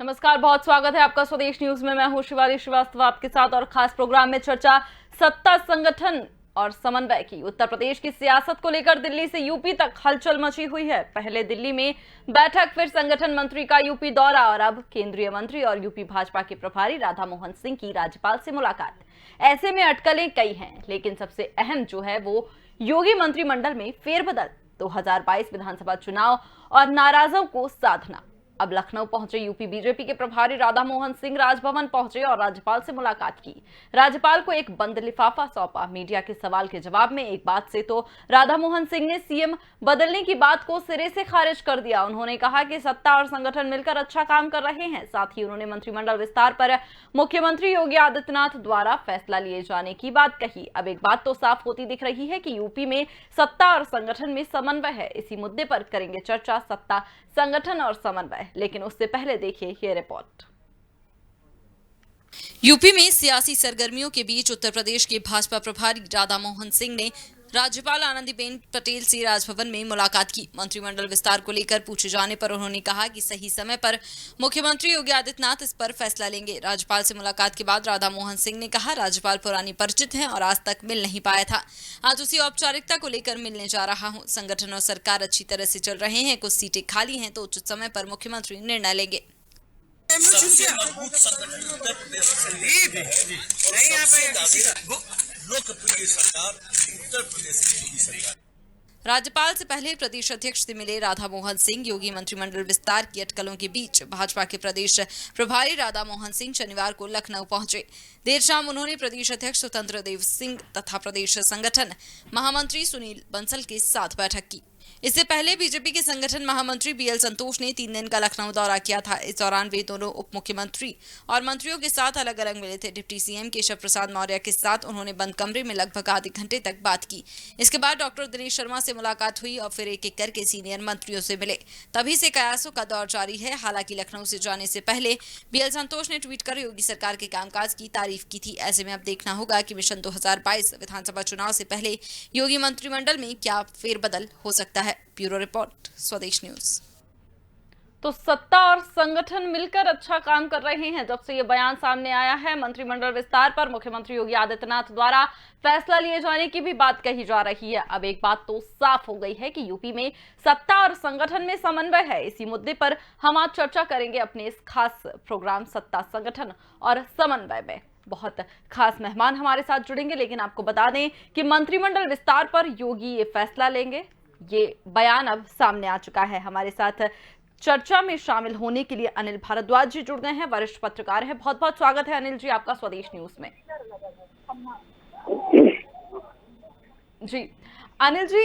नमस्कार, बहुत स्वागत है आपका स्वदेश न्यूज में। मैं हूं शिवाली श्रीवास्तव आपके साथ और खास प्रोग्राम में चर्चा सत्ता, संगठन और समन्वय की। उत्तर प्रदेश की सियासत को लेकर दिल्ली से यूपी तक हलचल मची हुई है। पहले दिल्ली में बैठक, फिर संगठन मंत्री का यूपी दौरा और अब केंद्रीय मंत्री और यूपी भाजपा के प्रभारी राधा मोहन सिंह की राज्यपाल से मुलाकात। ऐसे में अटकलें कई हैं, लेकिन सबसे अहम जो है वो योगी मंत्रिमंडल में फेरबदल, 2022 विधानसभा चुनाव और नाराजों को साधना। अब लखनऊ पहुंचे यूपी बीजेपी के प्रभारी राधा मोहन सिंह राजभवन पहुंचे और राज्यपाल से मुलाकात की। राज्यपाल को एक बंद लिफाफा सौंपा। मीडिया के सवाल के जवाब में एक बात से तो राधा मोहन सिंह ने सीएम बदलने की बात को सिरे से खारिज कर दिया। उन्होंने कहा कि सत्ता और संगठन मिलकर अच्छा काम कर रहे हैं। साथ ही उन्होंने मंत्रिमंडल विस्तार पर मुख्यमंत्री योगी आदित्यनाथ द्वारा फैसला लिए जाने की बात कही। अब एक बात तो साफ होती दिख रही है कि यूपी में सत्ता और संगठन में समन्वय है। इसी मुद्दे पर करेंगे चर्चा, सत्ता, संगठन और समन्वय। लेकिन उससे पहले देखिए ये रिपोर्ट। यूपी में सियासी सरगर्मियों के बीच उत्तर प्रदेश के भाजपा प्रभारी राधा मोहन सिंह ने राज्यपाल आनंदीबेन पटेल से राजभवन में मुलाकात की। मंत्रिमंडल विस्तार को लेकर पूछे जाने पर उन्होंने कहा कि सही समय पर मुख्यमंत्री योगी आदित्यनाथ इस पर फैसला लेंगे। राज्यपाल से मुलाकात के बाद राधा मोहन सिंह ने कहा, राज्यपाल पुरानी परिचित हैं और आज तक मिल नहीं पाया था। आज उसी औपचारिकता को लेकर मिलने जा रहा हूँ। संगठन और सरकार अच्छी तरह से चल रहे हैं। कुछ सीटें खाली हैं तो उचित समय पर मुख्यमंत्री निर्णय लेंगे। सबसे मजबूत संगठन उत्तर प्रदेश लोकप्रिय सरकार उत्तर प्रदेश की सरकार। राज्यपाल से पहले प्रदेश अध्यक्ष से मिले राधा मोहन सिंह। योगी मंत्रिमंडल विस्तार की अटकलों के बीच भाजपा के प्रदेश प्रभारी राधा मोहन सिंह शनिवार को लखनऊ पहुंचे। देर शाम उन्होंने प्रदेश अध्यक्ष स्वतंत्र देव सिंह तथा प्रदेश संगठन महामंत्री सुनील बंसल के साथ बैठक की। इससे पहले बीजेपी के संगठन महामंत्री बीएल संतोष ने 3 दिन का लखनऊ दौरा किया था। इस दौरान वे दोनों उप मुख्यमंत्री और मंत्रियों के साथ अलग अलग मिले थे। डिप्टी सीएम केशव प्रसाद मौर्य के साथ उन्होंने बंद कमरे में लगभग आधे घंटे तक बात की। इसके बाद डॉक्टर दिनेश शर्मा से मुलाकात हुई और फिर एक एक करके सीनियर मंत्रियों से मिले। तभी से कयासों का दौर जारी है। हालांकि लखनऊ से जाने से पहले बीएल संतोष ने ट्वीट कर योगी सरकार के कामकाज की तारीफ की थी। ऐसे में अब देखना होगा कि मिशन 2022 विधानसभा चुनाव से पहले योगी मंत्रिमंडल में क्या फेरबदल हो सकता है। ब्यूरो रिपोर्ट, स्वदेश न्यूज। तो सत्ता और संगठन मिलकर अच्छा काम कर रहे हैं। जब से ये बयान सामने आया है, मंत्रिमंडल विस्तार पर मुख्यमंत्री योगी आदित्यनाथ द्वारा फैसला लिए जाने की भी बात कही जा रही है। अब एक बात तो साफ हो गई है कि यूपी में सत्ता और संगठन में समन्वय है। इसी मुद्दे पर हम आज चर्चा करेंगे अपने इस खास प्रोग्राम सत्ता, संगठन और समन्वय में। बहुत खास मेहमान हमारे साथ जुड़ेंगे, लेकिन आपको बता दें कि मंत्रिमंडल विस्तार पर योगी ये फैसला लेंगे। ये बयान अब सामने आ चुका है। हमारे साथ चर्चा में शामिल होने के लिए अनिल भारद्वाज जी जुड़ गए हैं, वरिष्ठ पत्रकार हैं। बहुत बहुत स्वागत है अनिल जी आपका स्वदेश न्यूज में। जी अनिल जी,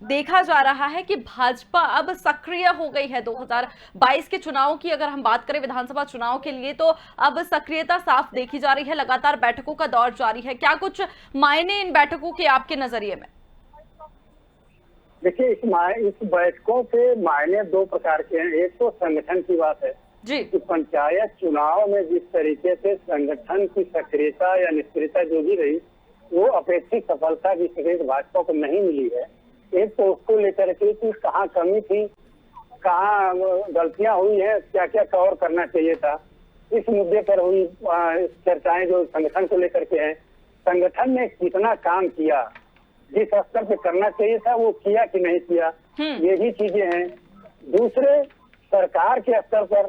देखा जा रहा है कि भाजपा अब सक्रिय हो गई है। 2022 के चुनाव की अगर हम बात करें, विधानसभा चुनाव के लिए, तो अब सक्रियता साफ देखी जा रही है। लगातार बैठकों का दौर जारी है। क्या कुछ मायने इन बैठकों के आपके नजरिए में? देखिए, इस बैठकों के मायने 2 प्रकार के हैं। एक तो संगठन की बात है जी, कि पंचायत चुनाव में जिस तरीके से संगठन की सक्रियता या निष्क्रियता जो भी रही, वो अपेक्षित सफलता जिस तरह से भाजपा को नहीं मिली है। एक तो उसको लेकर के कि कहाँ कमी थी, कहाँ गलतियां हुई है, क्या क्या कवर करना चाहिए था, इस मुद्दे पर हुई चर्चाएं जो संगठन को लेकर के हैं। संगठन ने कितना काम किया, जिस स्तर पे करना चाहिए था वो किया कि नहीं किया, ये भी चीजें हैं। दूसरे, सरकार के स्तर पर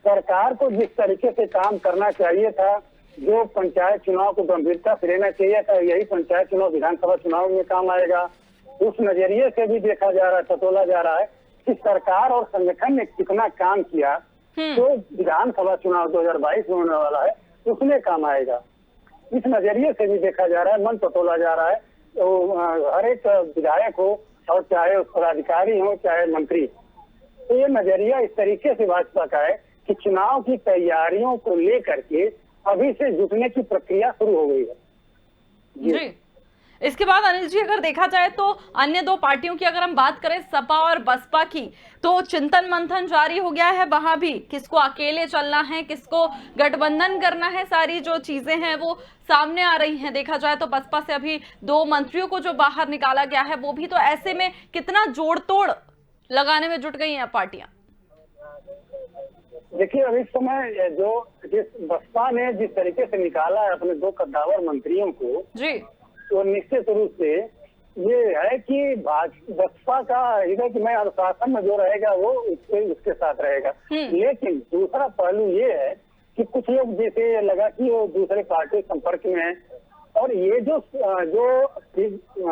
सरकार को जिस तरीके से काम करना चाहिए था, जो पंचायत चुनाव को गंभीरता से लेना चाहिए था, यही पंचायत चुनाव विधानसभा चुनाव में काम आएगा। उस नजरिए से भी देखा जा रहा है, टटोला जा रहा है कि सरकार और संगठन ने कितना काम किया तो विधानसभा चुनाव 2022 में होने वाला है उसमें काम आएगा। इस नजरिए से भी देखा जा रहा है, मन टटोला जा रहा है। तो हर एक विधायक हो और चाहे पदाधिकारी हो चाहे मंत्री, तो ये नजरिया इस तरीके से भाजपा का है कि चुनाव की तैयारियों को लेकर के अभी से जुटने की प्रक्रिया शुरू हो गई है। जी, इसके बाद अनिल जी अगर देखा जाए तो अन्य 2 पार्टियों की अगर हम बात करें, सपा और बसपा की, तो चिंतन मंथन जारी हो गया है। वहां भी किसको अकेले चलना है, किसको गठबंधन करना है, सारी जो चीजें हैं वो सामने आ रही हैं। देखा जाए तो बसपा से अभी 2 मंत्रियों को जो बाहर निकाला गया है वो भी, तो ऐसे में कितना जोड़ तोड़ लगाने में जुट गई हैं पार्टियां। देखिए अब इस समय जो बसपा ने जिस तरीके से निकाला है अपने 2 कद्दावर मंत्रियों को जी, तो निश्चित रूप से ये है कि बसपा का इधर कि मैं अनुशासन में जो रहेगा वो उसके साथ रहेगा। लेकिन दूसरा पहलू ये है कि कुछ लोग जैसे लगा कि वो दूसरे पार्टी संपर्क में है और ये जो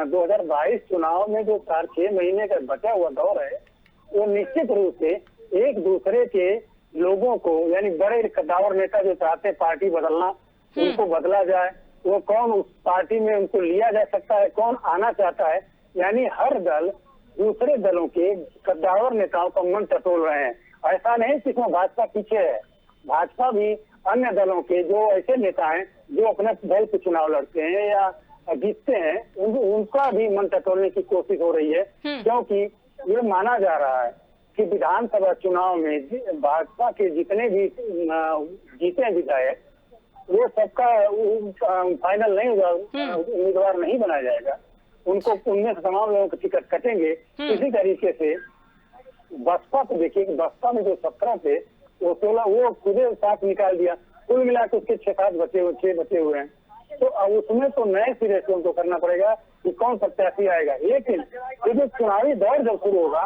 2022 चुनाव में जो 4-6 महीने का बचा हुआ दौर है वो निश्चित रूप से एक दूसरे के लोगों को यानी बड़े कद्दावर नेता जो चाहते पार्टी बदलना उनको बदला जाए, वो कौन उस पार्टी में उनको लिया जा सकता है, कौन आना चाहता है, यानी हर दल दूसरे दलों के कद्दावर नेताओं का मन टटोल रहे हैं। ऐसा नहीं कि इसमें भाजपा पीछे है, भाजपा भी अन्य दलों के जो ऐसे नेता हैं जो अपने दल पे चुनाव लड़ते हैं या जीतते हैं उनका भी मन टटोलने की कोशिश हो रही है, क्योंकि ये माना जा रहा है कि विधानसभा चुनाव में भाजपा के जितने भी जीते विधायक वो सबका फाइनल नहीं होगा, उम्मीदवार नहीं बनाया जाएगा, उनको उनमें से तमाम लोगों के टिकट कटेंगे। इसी तरीके से बसपा को देखिए कि बसपा में जो 17 थे वो 16 वो खुद साथ निकाल दिया, कुल मिलाकर उसके 6 बचे हुए हैं। तो अब उसमें तो नए सिरे से उनको करना पड़ेगा कि कौन प्रत्याशी आएगा। लेकिन ये जो चुनावी दौर जब शुरू होगा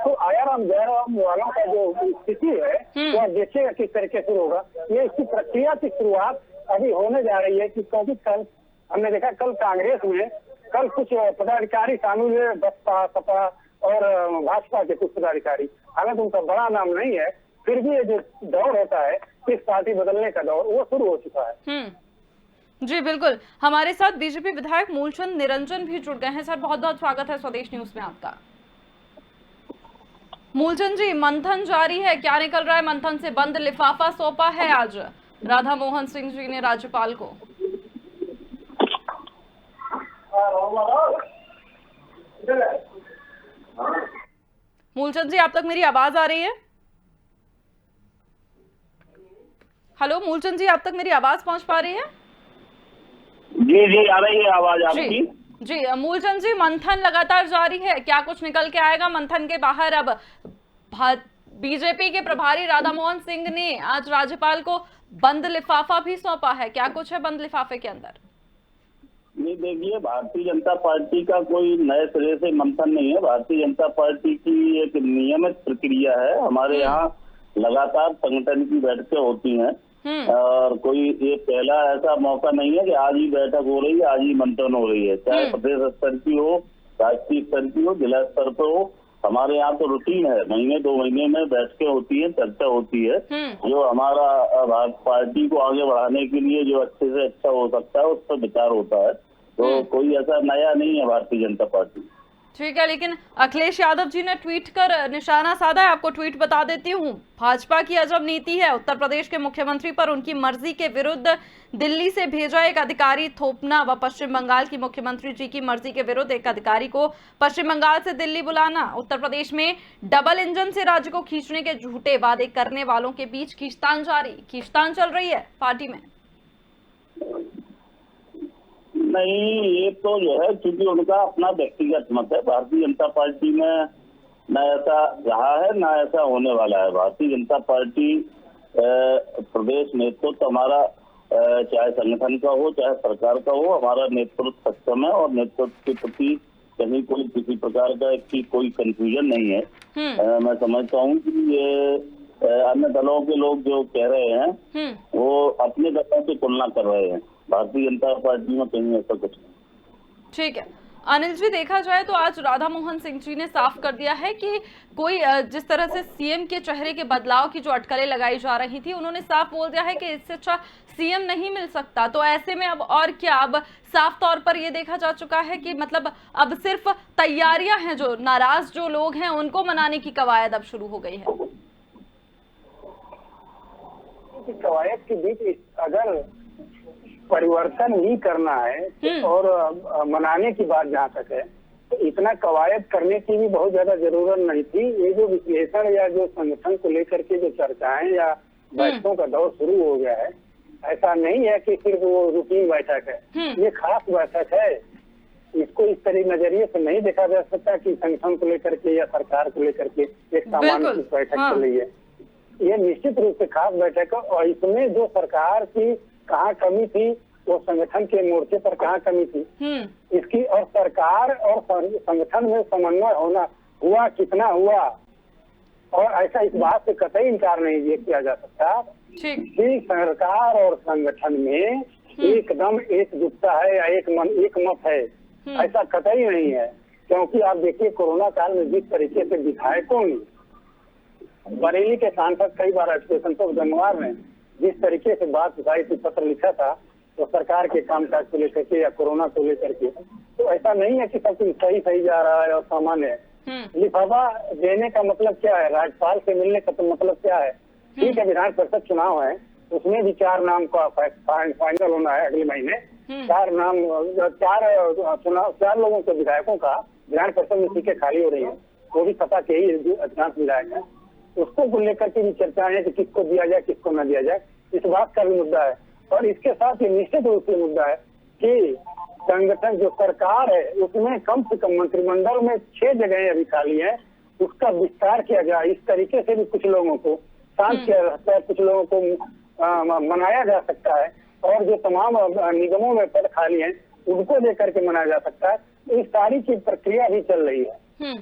तो आयाराम जयराम वालों का जो स्थिति है वो आप देखिएगा किस तरीके से होगा। ये इसकी प्रक्रिया की शुरुआत अभी होने जा रही है कि क्योंकि कल हमने देखा कल कांग्रेस में कल कुछ पदाधिकारी शामिल हुए, बसपा सपा और भाजपा के कुछ पदाधिकारी, हालांकि उनका बड़ा नाम नहीं है, फिर भी ये जो दौर होता है इस पार्टी बदलने का दौर वो शुरू हो चुका है। जी बिल्कुल, हमारे साथ बीजेपी विधायक मूलचंद निरंजन भी जुड़ गए हैं। सर बहुत बहुत स्वागत है स्वदेश न्यूज में आपका। मूलचंद जी, मंथन जारी है, क्या निकल रहा है मंथन से? बंद लिफाफा सौंपा है आज राधा मोहन सिंह जी ने राज्यपाल को। मूलचंद जी, आप तक मेरी आवाज आ रही है? हेलो मूलचंद जी, आप तक मेरी आवाज पहुंच पा रही है? जी आ रही है आवाज आपकी। जी मूलचंद जी, मंथन लगातार जारी है, क्या कुछ निकल के आएगा मंथन के बाहर? अब बीजेपी के प्रभारी राधा मोहन सिंह ने आज राज्यपाल को बंद लिफाफा भी सौंपा है, क्या कुछ है बंद लिफाफे के अंदर? नहीं देखिए, भारतीय जनता पार्टी का कोई नए सिरे से मंथन नहीं है। भारतीय जनता पार्टी की एक नियमित प्रक्रिया है। हमारे यहाँ लगातार संगठन की बैठकें होती हैं और कोई ये पहला ऐसा मौका नहीं है कि आज ही बैठक हो रही है, आज ही मंथन हो रही है। चाहे प्रदेश स्तर की हो, राष्ट्रीय स्तर की हो, जिला स्तर पर हो, हमारे यहाँ तो रूटीन है। महीने 2 महीने में बैठकें होती है, चर्चा होती है, जो हमारा पार्टी को आगे बढ़ाने के लिए जो अच्छे से अच्छा हो सकता है उस पर विचार होता है। तो कोई ऐसा नया नहीं है भारतीय जनता पार्टी। ठीक है, लेकिन अखिलेश यादव जी ने ट्वीट कर निशाना साधा है, आपको ट्वीट बता देती हूँ। भाजपा की अजब नीति है, उत्तर प्रदेश के मुख्यमंत्री पर उनकी मर्जी के विरुद्ध दिल्ली से भेजा एक अधिकारी थोपना व पश्चिम बंगाल की मुख्यमंत्री जी की मर्जी के विरुद्ध एक अधिकारी को पश्चिम बंगाल से दिल्ली बुलाना। उत्तर प्रदेश में डबल इंजन से राज्य को खींचने के झूठे वादे करने वालों के बीच खींचतान चल रही है पार्टी में। नहीं, ये तो जो है क्योंकि उनका अपना व्यक्तिगत मत है। भारतीय जनता पार्टी में न ऐसा रहा है न ऐसा होने वाला है। भारतीय जनता पार्टी प्रदेश नेतृत्व तो हमारा चाहे संगठन का हो चाहे सरकार का हो, हमारा नेतृत्व सक्षम है और नेतृत्व के प्रति कहीं कोई किसी प्रकार का की कोई कंफ्यूजन नहीं है। मैं समझता हूँ कि ये अन्य दलों के लोग जो कह रहे हैं वो अपने दलों की तुलना कर रहे हैं। भारतीय जनता पार्टी में कहीं ऐसा कुछ नहीं। ठीक है अनिल जी, देखा जाए तो आज राधा मोहन सिंह जी ने साफ कर दिया है कि कोई जिस तरह से सीएम के चेहरे के बदलाव की जो अटकलें लगाई जा रही थी, उन्होंने साफ बोल दिया है कि इससे अच्छा सीएम नहीं मिल सकता। तो ऐसे में अब और क्या, अब साफ तौर पर ये देखा जा चुका है कि मतलब अब सिर्फ तैयारियां हैं, जो नाराज जो लोग हैं उनको मनाने की कवायद अब शुरू हो गई है। कवायद के बीच अगर परिवर्तन ही करना है और मनाने की बात जहाँ तक है तो इतना कवायद करने की भी बहुत ज्यादा जरूरत नहीं थी। ये जो विश्लेषण या जो संगठन को लेकर के जो चर्चाएं या बैठकों का दौर शुरू हो गया है, ऐसा नहीं है कि सिर्फ वो रूटीन बैठक है, ये खास बैठक है। इसको इस तरह नजरिए से नहीं देखा जा सकता कि संगठन को लेकर के या सरकार को लेकर के एक सामान्य बैठक चल रही है। ये निश्चित रूप से खास बैठक है और इसमें जो सरकार की कहाँ कमी थी, वो संगठन के मोर्चे पर कहाँ कमी थी इसकी, और सरकार और संगठन में समन्वय होना हुआ कितना हुआ, और ऐसा इस बात से कतई इनकार नहीं किया जा सकता कि सरकार और संगठन में एकदम एकजुटता है या एक मत है, ऐसा कतई नहीं है। क्योंकि आप देखिए कोरोना काल में जिस तरीके से विधायकों ने, बरेली के सांसद कई बार संतोष गंगवार ने जिस तरीके से बात उठाई थी, पत्र लिखा था, तो सरकार के कामकाज को लेकर के या कोरोना को लेकर के, तो ऐसा नहीं है कि सब कुछ सही जा रहा है और सामान्य है। लिफाफा देने का मतलब क्या है, राज्यपाल से मिलने का तो मतलब क्या है? ठीक है, विधान परिषद चुनाव है, उसमें भी 4 नाम का फाइनल होना है अगले महीने। 4 लोगों के विधायकों का विधान परिषद में सीटें खाली हो रही है, वो भी सपा के ही अधिकांश विधायक है। उसको लेकर के भी चर्चा है कि किसको दिया जाए किसको न दिया जाए, इस बात का भी मुद्दा है। और इसके साथ ही निश्चित रूप से मुद्दा है कि संगठन जो सरकार है उसमें कम से कम मंत्रिमंडल में 6 जगहें अभी खाली है, उसका विस्तार किया जाए। इस तरीके से भी कुछ लोगों को शांत किया जा सकता है, कुछ लोगों को मनाया जा सकता है, और जो तमाम निगमों में पद खाली हैं उनको लेकर के मनाया जा सकता है। इस सारी की प्रक्रिया भी चल रही है।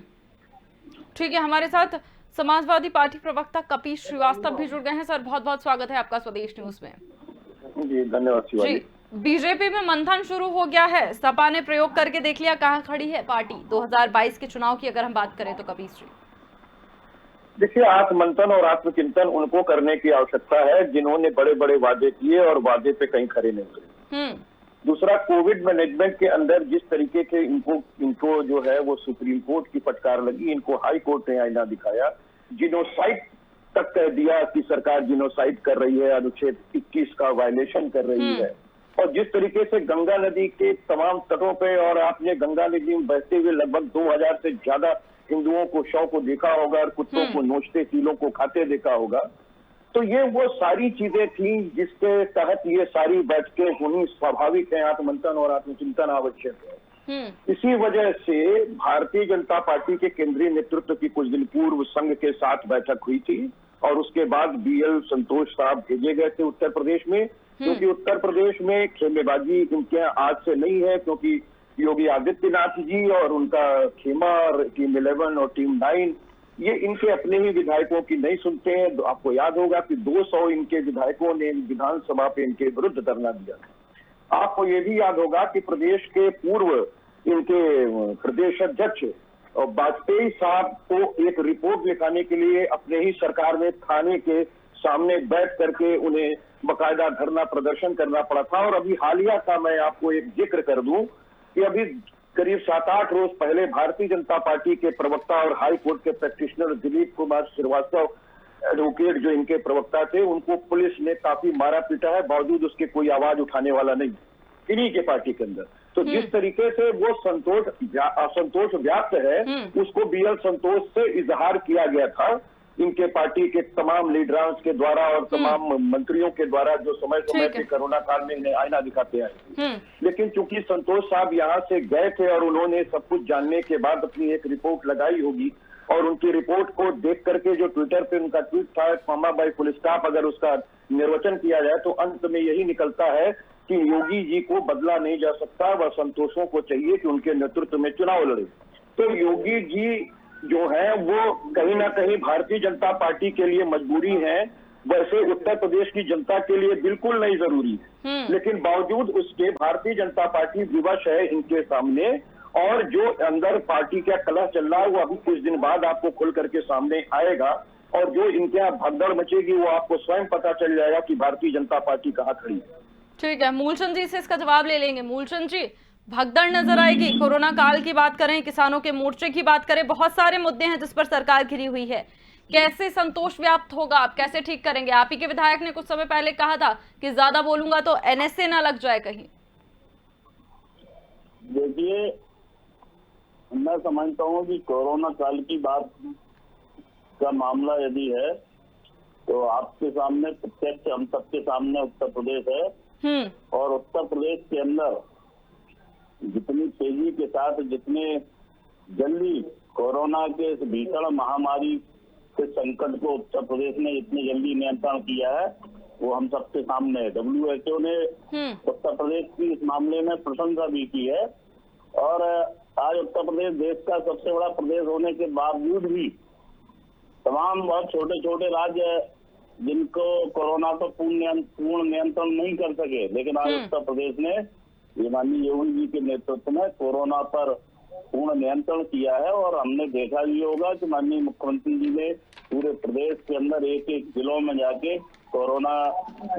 ठीक है, हमारे साथ समाजवादी पार्टी प्रवक्ता कपीश श्रीवास्तव भी जुड़ गए हैं। सर, बहुत बहुत स्वागत है आपका स्वदेश न्यूज में। जी धन्यवाद शिवाजी। बीजेपी में मंथन शुरू हो गया है, सपा ने प्रयोग करके देख लिया कहां खड़ी है पार्टी 2022 के चुनाव की अगर हम बात करें तो। कपीश जी देखिए, आत्ममंथन और आत्मचिंतन उनको करने की आवश्यकता है जिन्होंने बड़े बड़े वादे किए और वादे पे कहीं खड़े नहीं उतरे। दूसरा, कोविड मैनेजमेंट के अंदर जिस तरीके के इनको जो है वो सुप्रीम कोर्ट की फटकार लगी, इनको हाई कोर्ट ने आईना दिखाया, जिनोसाइड तक कह दिया कि सरकार जिनोसाइड कर रही है, अनुच्छेद 21 का वायलेशन कर रही है। और जिस तरीके से गंगा नदी के तमाम तटों पे, और आपने गंगा नदी में बहते हुए लगभग 2000 से ज्यादा हिंदुओं को शव को देखा होगा और कुत्तों को नोचते चीलों को खाते देखा होगा, तो ये वो सारी चीजें थी जिसके तहत ये सारी बैठकें होनी स्वाभाविक है। आत्ममंथन और आत्मचिंतन आवश्यक है। इसी वजह से भारतीय जनता पार्टी के केंद्रीय नेतृत्व की कुछ दिन पूर्व संघ के साथ बैठक हुई थी, और उसके बाद BL संतोष साहब भेजे गए थे उत्तर प्रदेश में, क्योंकि उत्तर प्रदेश में खेमेबाजी इनके आज से नहीं है, क्योंकि योगी आदित्यनाथ जी और उनका खेमा और टीम 11 और टीम 9 ये इनके अपने ही विधायकों की नहीं सुनते हैं। आपको याद होगा कि 200 इनके विधायकों ने विधानसभा पे इनके विरुद्ध धरना दिया था। आपको ये भी याद होगा कि प्रदेश के पूर्व इनके प्रदेश अध्यक्ष और वाजपेयी साहब को एक रिपोर्ट लिखाने के लिए अपने ही सरकार में थाने के सामने बैठ करके उन्हें बकायदा धरना प्रदर्शन करना पड़ा था। और अभी हालिया का मैं आपको एक जिक्र कर दूं कि अभी करीब 7-8 रोज पहले भारतीय जनता पार्टी के प्रवक्ता और हाई कोर्ट के प्रैक्टिशनर दिलीप कुमार श्रीवास्तव एडवोकेट जो इनके प्रवक्ता थे, उनको पुलिस ने काफी मारा पीटा है, बावजूद उसके कोई आवाज उठाने वाला नहीं इन्हीं के पार्टी के अंदर। तो जिस तरीके से वो असंतोष व्याप्त है, उसको BL संतोष से इजहार किया गया था इनके पार्टी के तमाम लीडर्स के द्वारा और तमाम मंत्रियों के द्वारा, जो समय समय पे कोरोना काल में इन्हें आईना दिखाते आए। लेकिन चूंकि संतोष साहब यहाँ से गए थे और उन्होंने सब कुछ जानने के बाद अपनी एक रिपोर्ट लगाई होगी, और उनकी रिपोर्ट को देख करके जो ट्विटर पे उनका ट्वीट था, कॉमा बाय फुल स्टॉप, अगर उसका निर्वचन किया जाए तो अंत में यही निकलता है कि योगी जी को बदला नहीं जा सकता, वह संतोषों को चाहिए कि उनके नेतृत्व में चुनाव लड़े। तो योगी जी जो है वो कहीं ना कहीं भारतीय जनता पार्टी के लिए मजबूरी है, वैसे उत्तर प्रदेश की जनता के लिए बिल्कुल नहीं जरूरी है। लेकिन बावजूद उसके भारतीय जनता पार्टी विवश है इनके सामने, और जो अंदर पार्टी का कलह चल रहा है वो अभी कुछ दिन बाद आपको खुल करके सामने आएगा, और जो इनके यहाँ भगदड़ मचेगी वो आपको स्वयं पता चल जाएगा कि भारतीय जनता पार्टी कहाँ खड़ी है। ठीक है, मूलचंद जी से इसका जवाब ले लेंगे। मूलचंद जी, भगदड़ नजर आएगी, कोरोना काल की बात करें, किसानों के मोर्चे की बात करें, बहुत सारे मुद्दे हैं जिस पर सरकार घिरी हुई है, कैसे संतोष व्याप्त होगा, आप कैसे ठीक करेंगे? आप ही के विधायक ने कुछ समय पहले कहा था कि ज्यादा बोलूंगा तो NSA ना लग जाए कहीं। देखिए, मैं समझता हूँ कि कोरोना काल की बात का मामला यदि है तो आपके सामने प्रत्यक्ष हम सबके सामने उत्तर प्रदेश है, और उत्तर प्रदेश के अंदर जितनी तेजी के साथ, जितने जल्दी कोरोना के इस भीषण महामारी इस संकट को उत्तर प्रदेश ने इतनी जल्दी नियंत्रण किया है वो हम सबके सामने है। WHO ने उत्तर प्रदेश की इस मामले में प्रशंसा भी की है और आज उत्तर प्रदेश देश का सबसे बड़ा प्रदेश होने के बावजूद भी तमाम बहुत छोटे छोटे राज्य जिनको कोरोना पर पूर्ण नियंत्रण नहीं कर सके, लेकिन आज उत्तर प्रदेश ने ये माननीय योगी जी के नेतृत्व में कोरोना पर पूर्ण नियंत्रण किया है। और हमने देखा भी होगा कि माननीय मुख्यमंत्री जी ने पूरे प्रदेश के अंदर एक एक जिलों में जाके कोरोना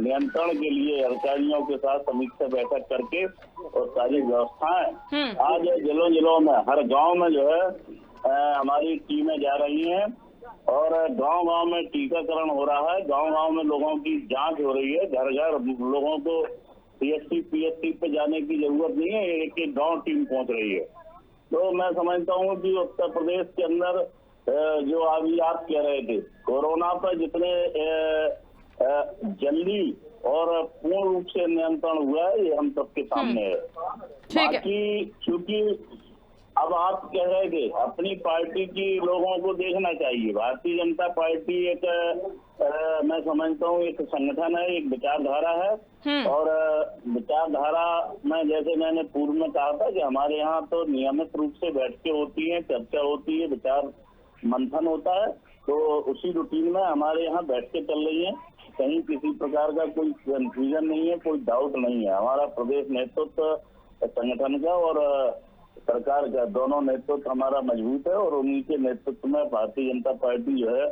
नियंत्रण के लिए अधिकारियों के साथ समीक्षा बैठक करके और सारी व्यवस्थाएं आज जिलों में हर गांव में जो है हमारी टीमें जा रही हैं और गांव में टीकाकरण हो रहा है। गांव में लोगों की जांच हो रही है। घर घर लोगों को PSC पे जाने की जरूरत नहीं है, एक एक गांव टीम पहुंच रही है। तो मैं समझता हूँ कि उत्तर प्रदेश के अंदर जो अभी आप कह रहे थे कोरोना पर जितने जल्दी और पूर्ण रूप से नियंत्रण हुआ है ये हम सबके सामने है। बाकी चूंकि अब आप कह रहे थे अपनी पार्टी की लोगों को देखना चाहिए। भारतीय जनता पार्टी एक मैं समझता हूँ एक संगठन है, एक विचारधारा है और विचारधारा में जैसे मैंने पूर्व में कहा था कि हमारे यहाँ तो नियमित रूप से बैठकें होती हैं, चर्चा होती है, विचार मंथन होता है। तो उसी रूटीन में हमारे यहाँ बैठकें चल रही हैं। कहीं किसी प्रकार का कोई कंफ्यूजन नहीं है, कोई डाउट नहीं है। हमारा प्रदेश नेतृत्व संगठन का और सरकार का दोनों नेतृत्व हमारा मजबूत है और उन्हीं के नेतृत्व में भारतीय जनता पार्टी जो है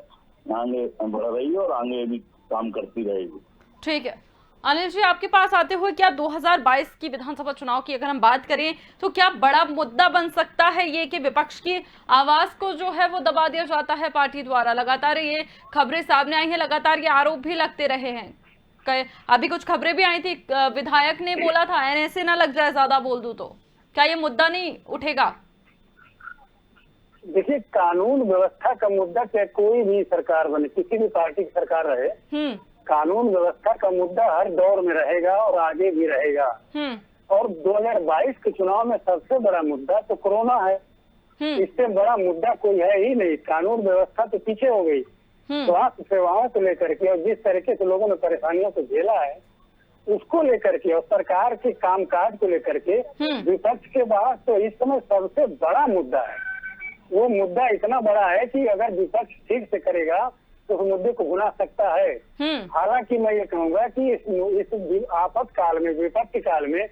आगे बढ़ रही है और आगे भी काम करती रहेगी। ठीक है अनिल जी, आपके पास आते हुए क्या 2022 की विधानसभा चुनाव की अगर हम बात करें तो क्या बड़ा मुद्दा बन सकता है ये कि विपक्ष की आवाज को जो है वो दबा दिया जाता है पार्टी द्वारा? लगातार ये खबरें सामने आई हैं, लगातार ये आरोप भी लगते रहे हैं। अभी कुछ खबरें भी आई थी, विधायक ने बोला था NSA ना लग जाए ज्यादा बोल दूं तो, क्या ये मुद्दा नहीं उठेगा? देखिए, कानून व्यवस्था का मुद्दा चाहे कोई भी सरकार बने, किसी भी पार्टी की सरकार रहे, कानून व्यवस्था का मुद्दा हर दौर में रहेगा और आगे भी रहेगा। और 2022 के चुनाव में सबसे बड़ा मुद्दा तो कोरोना है। इससे बड़ा मुद्दा कोई है ही नहीं। कानून व्यवस्था तो पीछे हो गई। स्वास्थ्य सेवाओं को लेकर के और जिस तरीके से लोगों ने परेशानियों को झेला है उसको लेकर के और सरकार के कामकाज को लेकर के विपक्ष के पास तो इस समय सबसे बड़ा मुद्दा है। वो मुद्दा इतना बड़ा है कि अगर विपक्ष ठीक से करेगा तो उस मुद्दे को भुला सकता है। हालांकि मैं ये कहूंगा कि इस आफत काल में, विपत्ति काल में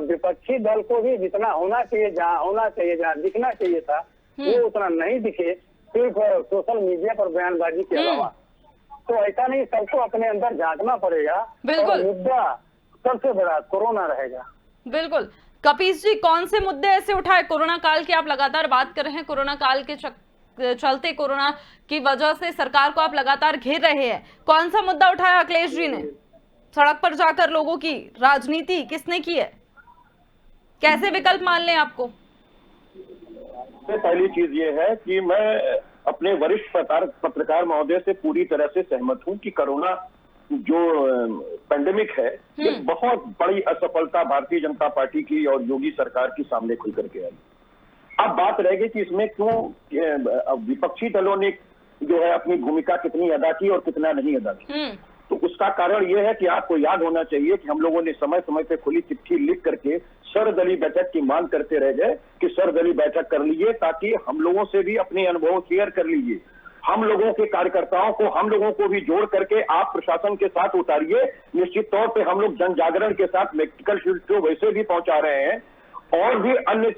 विपक्षी दल को भी जितना होना चाहिए, जहाँ होना चाहिए, जहाँ दिखना चाहिए था, वो उतना नहीं दिखे, सिर्फ सोशल मीडिया पर बयानबाजी के अलावा। तो ऐसा नहीं, सबको अपने अंदर झांकना पड़ेगा। और मुद्दा सबसे बड़ा कोरोना रहेगा। बिल्कुल। कपीस जी, कौन से मुद्दे ऐसे उठाए कोरोना काल की? आप लगातार बात कर रहे हैं कोरोना काल के चलते, कोरोना की वजह से सरकार को आप लगातार घेर रहे हैं। कौन सा मुद्दा उठाया अखिलेश जी ने? सड़क पर जाकर लोगों की राजनीति किसने की है? कैसे विकल्प मान लें आपको? पहली चीज ये है कि मैं अपने वरिष्ठ पत्रकार महोदय से पूरी तरह से सहमत हूं कि कोरोना जो पेंडेमिक है ये बहुत बड़ी असफलता भारतीय जनता पार्टी की और योगी सरकार की सामने खुल करके आई। अब बात रह गई कि इसमें क्यों विपक्षी दलों ने जो है अपनी भूमिका कितनी अदा की और कितना नहीं अदा की। तो उसका कारण यह है कि आपको याद होना चाहिए कि हम लोगों ने समय समय पे खुली चिट्ठी लिख करके सर्वदलीय बैठक की मांग करते रह गए कि सर्वदलीय बैठक कर लीजिए, ताकि हम लोगों से भी अपने अनुभव शेयर कर लीजिए। हम लोगों के कार्यकर्ताओं को, हम लोगों को भी जोड़ करके आप प्रशासन के साथ उतारिए। निश्चित तौर पे हम लोग जन जागरण के साथ मेडिकल शील्ड को वैसे भी पहुंचा रहे हैं और भी अन्य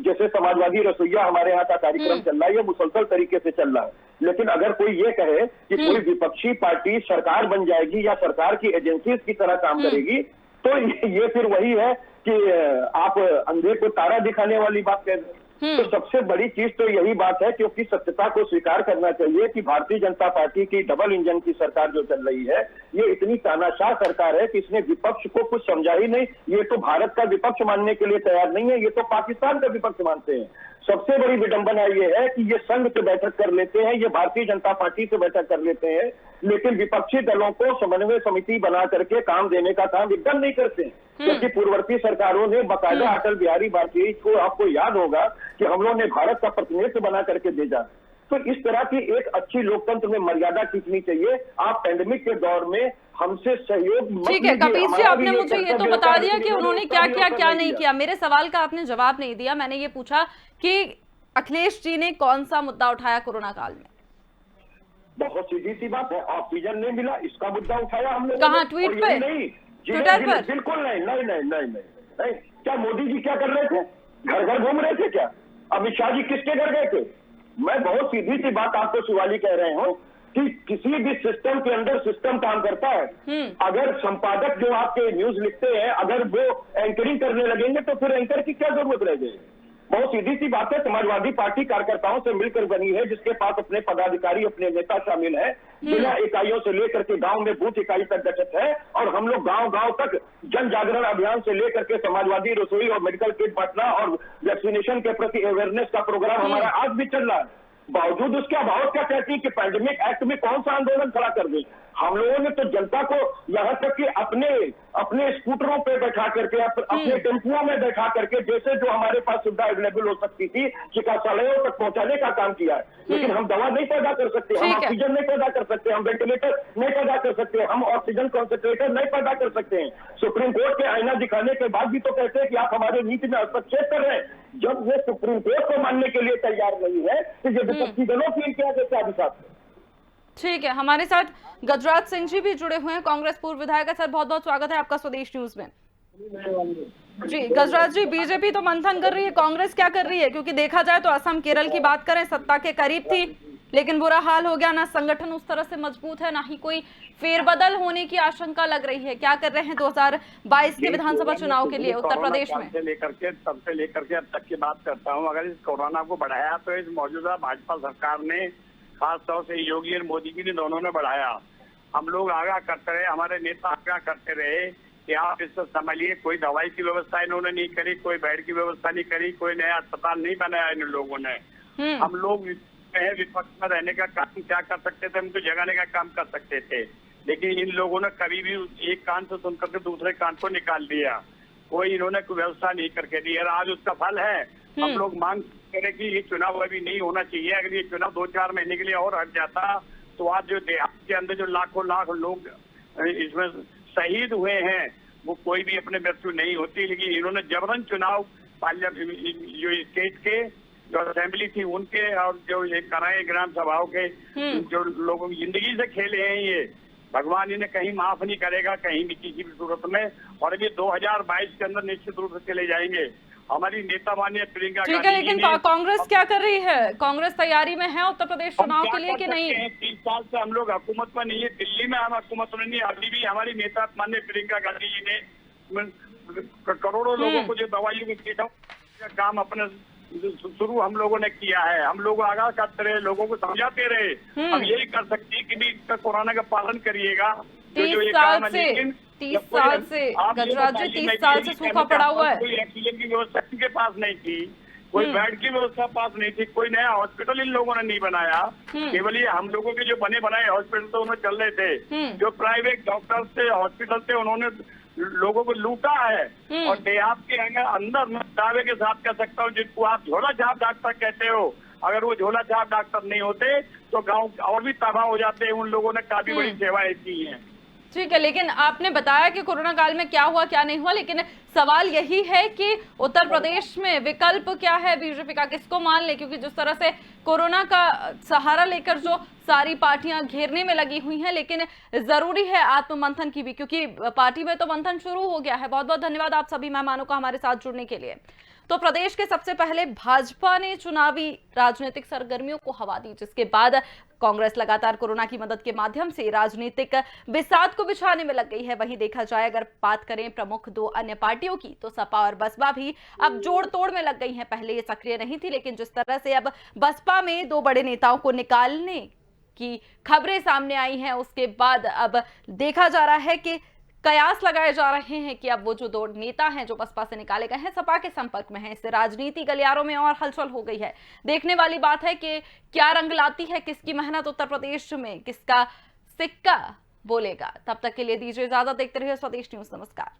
जैसे समाजवादी रसोईया हमारे यहाँ का कार्यक्रम चल रहा है, ये मुसलसल तरीके से चल रहा है। लेकिन अगर कोई ये कहे कि कोई विपक्षी पार्टी सरकार बन जाएगी या सरकार की एजेंसीज की तरह काम करेगी, तो ये फिर वही है कि आप अंधे को तारा दिखाने वाली बात कह रहे हैं। तो सबसे बड़ी चीज तो यही बात है, क्योंकि सत्यता को स्वीकार करना चाहिए कि भारतीय जनता पार्टी की डबल इंजन की सरकार जो चल रही है, ये इतनी तानाशाह सरकार है कि इसने विपक्ष को कुछ समझा ही नहीं। ये तो भारत का विपक्ष मानने के लिए तैयार नहीं है, ये तो पाकिस्तान का विपक्ष मानते हैं। सबसे बड़ी विडंबना ये है कि ये संघ से बैठक कर लेते हैं, ये भारतीय जनता पार्टी से बैठक कर लेते हैं, लेकिन विपक्षी दलों को समन्वय समिति बना करके काम देने का काम एकदम नहीं करते हैं। क्योंकि पूर्ववर्ती सरकारों ने बाकायदा अटल बिहारी वाजपेयी को, आपको याद होगा कि हम लोगों ने भारत का प्रतिनिधित्व बना करके भेजा। तो इस तरह की एक अच्छी लोकतंत्र में मर्यादा खींचनी चाहिए। आप पैंडेमिक के दौर में हमसे सहयोग मत ठीक है लीजिए। कपीस जी, हमारा आपने भी मुझे ये तो कर्तव्य बता होता है दिया कि कि उन्होंने इसका क्या भी किया उत्तर क्या नहीं नहीं दिया। किया। मेरे सवाल का आपने जवाब नहीं दिया। मैंने ये पूछा कि अखिलेश जी ने कौन सा मुद्दा उठाया कोरोना काल में? बहुत सीधी सी बात है, ऑक्सीजन नहीं मिला, इसका मुद्दा उठाया हम लोग। कहाँ, ट्वीट पे? नहीं, ट्विटर पर? बिल्कुल नहीं, नहीं नहीं नहीं नहीं नहीं। क्या मोदी जी क्या कर रहे थे? घर घर घूम रहे थे क्या? अमित शाह जी किसके घर गए थे? मैं बहुत सीधी सी बात आपको शिवाली कह रहे हूँ कि किसी भी सिस्टम के अंदर सिस्टम काम करता है। अगर संपादक जो आपके न्यूज लिखते हैं अगर वो एंकरिंग करने लगेंगे तो फिर एंकर की क्या जरूरत रह गई? बहुत सीधी सी बात है, समाजवादी पार्टी कार्यकर्ताओं से मिलकर बनी है, जिसके पास अपने पदाधिकारी अपने नेता शामिल है, जिला इकाइयों से लेकर के गांव में बूथ इकाई तक गठित है। और हम लोग गांव गांव तक जन जागरण अभियान से लेकर के समाजवादी रसोई और मेडिकल किट बांटना और वैक्सीनेशन के प्रति अवेयरनेस का प्रोग्राम हमारा आज भी चल रहा है। बावजूद उसके अभाव क्या कहती है कि पैंडेमिक एक्ट में कौन सा आंदोलन खड़ा कर दे? हम लोगों ने तो जनता को यहाँ तक कि अपने स्कूटरों पे बैठा करके अपने टेम्पुओं में बैठा करके जैसे जो हमारे पास सुविधा अवेलेबल हो सकती थी चिकित्सालयों तक पहुंचाने का काम किया है। लेकिन हम दवा नहीं पैदा कर सकते, हम ऑक्सीजन नहीं पैदा कर सकते, हम वेंटिलेटर नहीं पैदा कर सकते, हम ऑक्सीजन कॉन्सेंट्रेटर नहीं पैदा कर सकते हैं। सुप्रीम कोर्ट के आईना दिखाने के बाद भी तो कहते हैं कि आप हमारे नीति में हस्तक्षेप कर रहे हैं। जब वो सुप्रीम कोर्ट को मानने के लिए तैयार नहीं है तो ये विपक्षी दलों की इनके आगे क्या हिसाब है? ठीक है, हमारे साथ गजराज सिंह जी भी जुड़े हुए हैं, कांग्रेस पूर्व विधायक है। सर बहुत बहुत स्वागत है आपका स्वदेश न्यूज में। जी गजराज जी, बीजेपी तो मंथन कर रही है, कांग्रेस क्या कर रही है? क्योंकि देखा जाए तो असम केरल की बात करें, सत्ता के करीब थी लेकिन बुरा हाल हो गया। ना संगठन उस तरह से मजबूत है, ना ही कोई फेरबदल होने की आशंका लग रही है। क्या कर रहे हैं 2022 के विधानसभा चुनाव के लिए उत्तर प्रदेश में? तब से लेकर के अब तक की बात करता हूँ। अगर इस कोरोना को बढ़ाया तो इस मौजूदा भाजपा सरकार ने, खास तौर से योगी और मोदी जी ने दोनों ने बढ़ाया। हम लोग आगाह करते रहे, हमारे नेता आगाह करते रहे कि आप इससे संभालिए। कोई दवाई की व्यवस्था इन्होंने नहीं करी, कोई बेड की व्यवस्था नहीं करी, कोई नया अस्पताल नहीं बनाया इन लोगों ने। हम लोग विपक्ष में रहने का काम क्या कर सकते थे? हम तो जगाने का काम कर सकते थे, लेकिन इन लोगों ने कभी भी एक कान से सुन करके दूसरे कान को निकाल दिया। कोई इन्होंने कोई व्यवस्था नहीं करके दी और आज उसका फल है। हम लोग मांग करें कि ये चुनाव अभी नहीं होना चाहिए। अगर ये चुनाव 2-4 महीने के लिए और हट जाता तो आज जो देहात के अंदर जो लाखों लाख लोग इसमें शहीद हुए हैं वो कोई भी अपने मृत्यु नहीं होती। लेकिन इन्होंने जबरन चुनाव जो स्टेट के जो असेंबली थी उनके और जो ये कराए ग्राम सभाओं के जो लोगों की जिंदगी से खेले हैं, ये भगवान इन्हें कहीं माफ नहीं करेगा, कहीं भी किसी भी सूरत में। और ये 2022 के अंदर निश्चित रूप से चले जाएंगे। हमारी नेता माननीय प्रियंका गांधी। ठीक है, लेकिन कांग्रेस क्या कर रही है? कांग्रेस तैयारी में है उत्तर प्रदेश चुनाव के लिए कि नहीं? 30 साल से हम लोग हुकूमत में नहीं है, दिल्ली में हम हुकूमत में नहीं। अभी भी हमारी नेता माननीय प्रियंका गांधी जी ने करोड़ों लोगों को जो दवाइयों की का काम अपने शुरू हम लोगों ने किया है। हम लोग आगाह करते रहे, लोगों को समझाते रहे। हम यही कर सकते हैं कि भी इसका कोरोना का पालन करिएगा। 30 साल से गजराज जी 30 साल से सूखा पड़ा हुआ है। कोई ऑक्सीजन की व्यवस्था इनके पास नहीं थी, कोई बेड की व्यवस्था पास नहीं थी, कोई नया हॉस्पिटल इन लोगों ने नहीं बनाया। केवल ये हम लोगों के जो बने बनाए हॉस्पिटल तो उनमें चल रहे थे। जो प्राइवेट डॉक्टर थे, हॉस्पिटल थे, उन्होंने लोगों को लूटा है। और देहात के अंदर मैं दावे के साथ कह सकता हूँ, जिसको आप झोला छाप डॉक्टर कहते हो, अगर वो झोला छाप डॉक्टर नहीं होते तो गांव और भी तबाह हो जाते हैं। उन लोगों ने काफी बड़ी सेवाएं की हैं। ठीक है, लेकिन आपने बताया कि कोरोना काल में क्या हुआ क्या नहीं हुआ, लेकिन सवाल यही है कि उत्तर प्रदेश में विकल्प क्या है बीजेपी का? किसको मान ले? क्योंकि जिस तरह से कोरोना का सहारा लेकर जो सारी पार्टियां घेरने में लगी हुई हैं, लेकिन जरूरी है आत्ममंथन की भी, क्योंकि पार्टी में तो मंथन शुरू हो गया है। बहुत बहुत धन्यवाद आप सभी मेहमानों का हमारे साथ जुड़ने के लिए। तो प्रदेश के सबसे पहले भाजपा ने चुनावी राजनीतिक सरगर्मियों को हवा दी, जिसके बाद कांग्रेस लगातार कोरोना की मदद के माध्यम से राजनीतिक बिसात को बिछाने में लग गई है। वहीं देखा जाए अगर बात करें प्रमुख 2 अन्य पार्टियों की, तो सपा और बसपा भी अब जोड़ तोड़ में लग गई हैं। पहले ये सक्रिय नहीं थी, लेकिन जिस तरह से अब बसपा में 2 बड़े नेताओं को निकालने की खबरें सामने आई हैं, उसके बाद अब देखा जा रहा है कि कयास लगाए जा रहे हैं कि अब वो जो 2 नेता हैं जो बसपा से निकाले गए हैं, सपा के संपर्क में हैं। इससे राजनीति गलियारों में और हलचल हो गई है। देखने वाली बात है कि क्या रंग लाती है, किसकी मेहनत उत्तर प्रदेश में किसका सिक्का बोलेगा। तब तक के लिए दीजिए इजाजत, देखते रहिए स्वदेश न्यूज। नमस्कार।